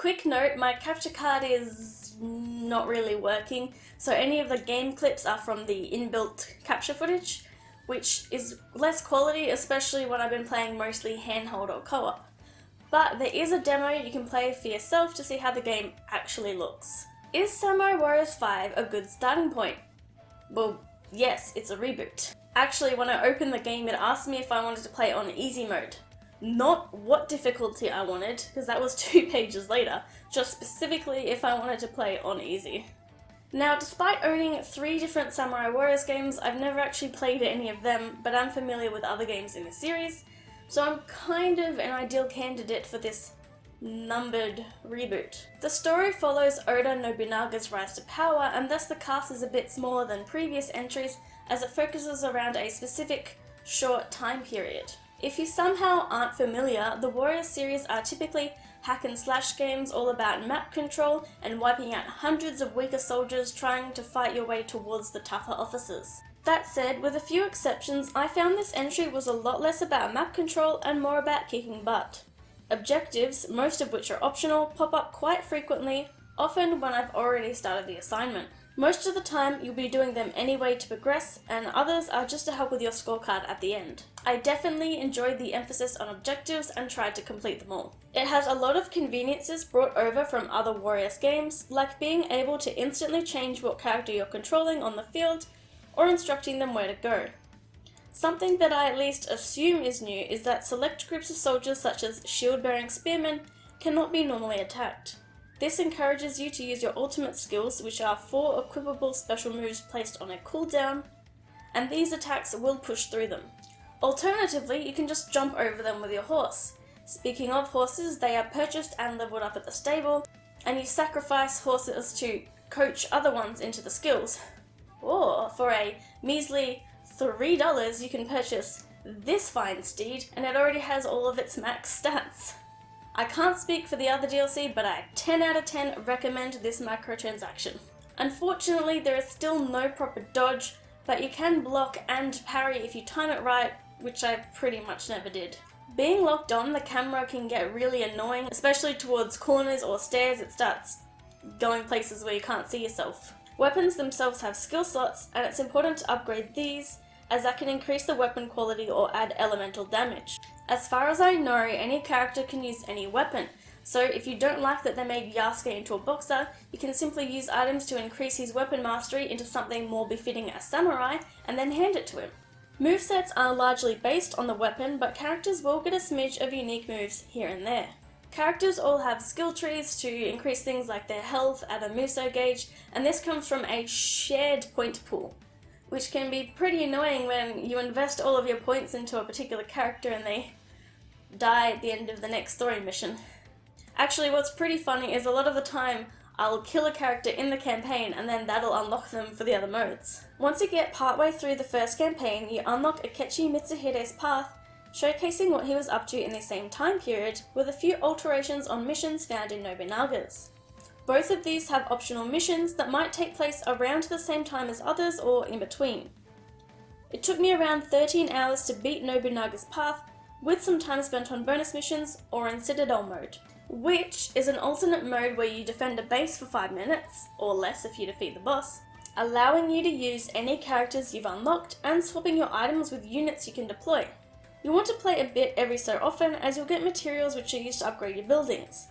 quick note, my capture card is not really working, so any of the game clips are from the inbuilt capture footage, which is less quality, especially when I've been playing mostly handheld or co-op. But there is a demo you can play for yourself to see how the game actually looks. Is Samurai Warriors 5 a good starting point? Well, yes, it's a reboot. Actually, when I opened the game, it asked me if I wanted to play on easy mode. Not what difficulty I wanted, because that was 2 pages later, just specifically if I wanted to play on easy. Now, despite owning 3 different Samurai Warriors games, I've never actually played any of them, but I'm familiar with other games in the series, so I'm kind of an ideal candidate for this numbered reboot. The story follows Oda Nobunaga's rise to power, and thus the cast is a bit smaller than previous entries as it focuses around a specific short time period. If you somehow aren't familiar, the Warriors series are typically hack and slash games all about map control and wiping out hundreds of weaker soldiers trying to fight your way towards the tougher officers. That said, with a few exceptions, I found this entry was a lot less about map control and more about kicking butt. Objectives, most of which are optional, pop up quite frequently, often when I've already started the assignment. Most of the time, you'll be doing them anyway to progress, and others are just to help with your scorecard at the end. I definitely enjoyed the emphasis on objectives and tried to complete them all. It has a lot of conveniences brought over from other Warriors games, like being able to instantly change what character you're controlling on the field, or instructing them where to go. Something that I at least assume is new is that select groups of soldiers such as shield-bearing spearmen cannot be normally attacked. This encourages you to use your ultimate skills, which are 4 equipable special moves placed on a cooldown, and these attacks will push through them. Alternatively, you can just jump over them with your horse. Speaking of horses, they are purchased and leveled up at the stable, and you sacrifice horses to coach other ones into the skills. Or, for a measly $3, you can purchase this fine steed, and it already has all of its max stats. I can't speak for the other DLC, but I 10 out of 10 recommend this microtransaction. Unfortunately, there is still no proper dodge, but you can block and parry if you time it right, which I pretty much never did. Being locked on, the camera can get really annoying, especially towards corners or stairs. It starts going places where you can't see yourself. Weapons themselves have skill slots, and it's important to upgrade these, as that can increase the weapon quality or add elemental damage. As far as I know, any character can use any weapon, so if you don't like that they made Yasuke into a boxer, you can simply use items to increase his weapon mastery into something more befitting a samurai, and then hand it to him. Movesets are largely based on the weapon, but characters will get a smidge of unique moves here and there. Characters all have skill trees to increase things like their health at a Muso gauge, and this comes from a shared point pool, which can be pretty annoying when you invest all of your points into a particular character and they die at the end of the next story mission. Actually, what's pretty funny is a lot of the time I'll kill a character in the campaign and then that'll unlock them for the other modes. Once you get partway through the first campaign, you unlock Akechi Mitsuhide's path, showcasing what he was up to in the same time period, with a few alterations on missions found in Nobunaga's. Both of these have optional missions that might take place around the same time as others or in between. It took me around 13 hours to beat Nobunaga's path, with some time spent on bonus missions or in Citadel mode, which is an alternate mode where you defend a base for 5 minutes, or less if you defeat the boss, allowing you to use any characters you've unlocked and swapping your items with units you can deploy. You want to play a bit every so often, as you'll get materials which are used to upgrade your buildings.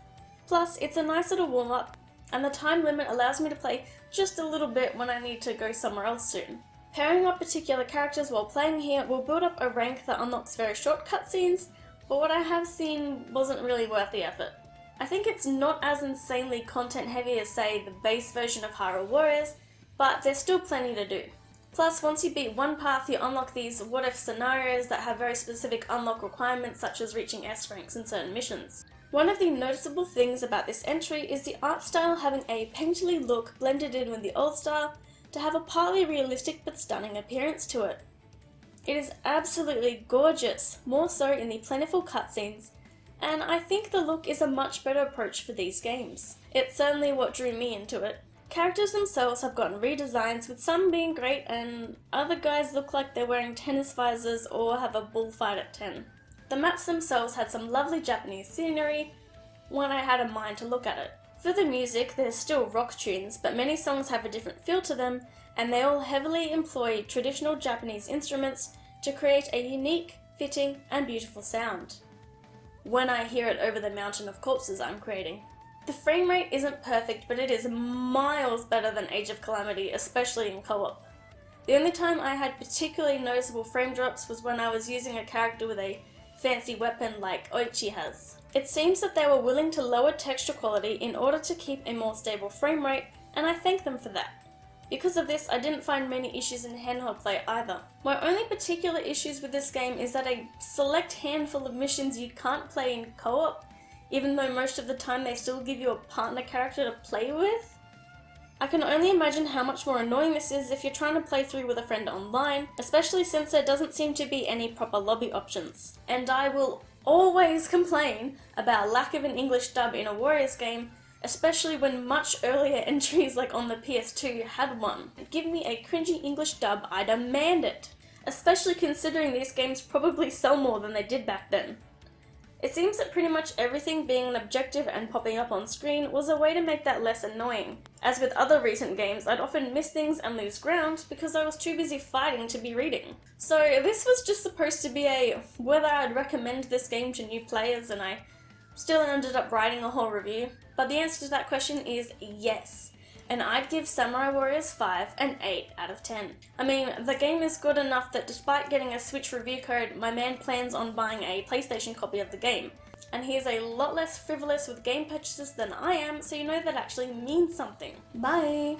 Plus, it's a nice little warm-up, and the time limit allows me to play just a little bit when I need to go somewhere else soon. Pairing up particular characters while playing here will build up a rank that unlocks very short cutscenes, but what I have seen wasn't really worth the effort. I think it's not as insanely content heavy as, say, the base version of Hyrule Warriors, but there's still plenty to do. Plus, once you beat one path, you unlock these what-if scenarios that have very specific unlock requirements, such as reaching S ranks in certain missions. One of the noticeable things about this entry is the art style having a painterly look blended in with the old style to have a partly realistic but stunning appearance to it. It is absolutely gorgeous, more so in the plentiful cutscenes, and I think the look is a much better approach for these games. It's certainly what drew me into it. Characters themselves have gotten redesigns, with some being great and other guys look like they're wearing tennis visors or have a bullfight at 10. The maps themselves had some lovely Japanese scenery, when I had a mind to look at it. For the music, there's still rock tunes, but many songs have a different feel to them, and they all heavily employ traditional Japanese instruments to create a unique, fitting, and beautiful sound when I hear it over the mountain of corpses I'm creating. The frame rate isn't perfect, but it is miles better than Age of Calamity, especially in co-op. The only time I had particularly noticeable frame drops was when I was using a character with a fancy weapon like Oichi has. It seems that they were willing to lower texture quality in order to keep a more stable frame rate, and I thank them for that. Because of this, I didn't find many issues in handheld play either. My only particular issues with this game is that a select handful of missions you can't play in co-op, even though most of the time they still give you a partner character to play with. I can only imagine how much more annoying this is if you're trying to play through with a friend online, especially since there doesn't seem to be any proper lobby options. And I will always complain about lack of an English dub in a Warriors game, especially when much earlier entries like on the PS2 had one. Give me a cringy English dub, I demand it! Especially considering these games probably sell more than they did back then. It seems that pretty much everything being an objective and popping up on screen was a way to make that less annoying. As with other recent games, I'd often miss things and lose ground because I was too busy fighting to be reading. So this was just supposed to be a whether I'd recommend this game to new players, and I still ended up writing a whole review. But the answer to that question is yes. And I'd give Samurai Warriors 5 an 8 out of 10. I mean, the game is good enough that despite getting a Switch review code, my man plans on buying a PlayStation copy of the game. And he is a lot less frivolous with game purchases than I am, so you know that actually means something. Bye!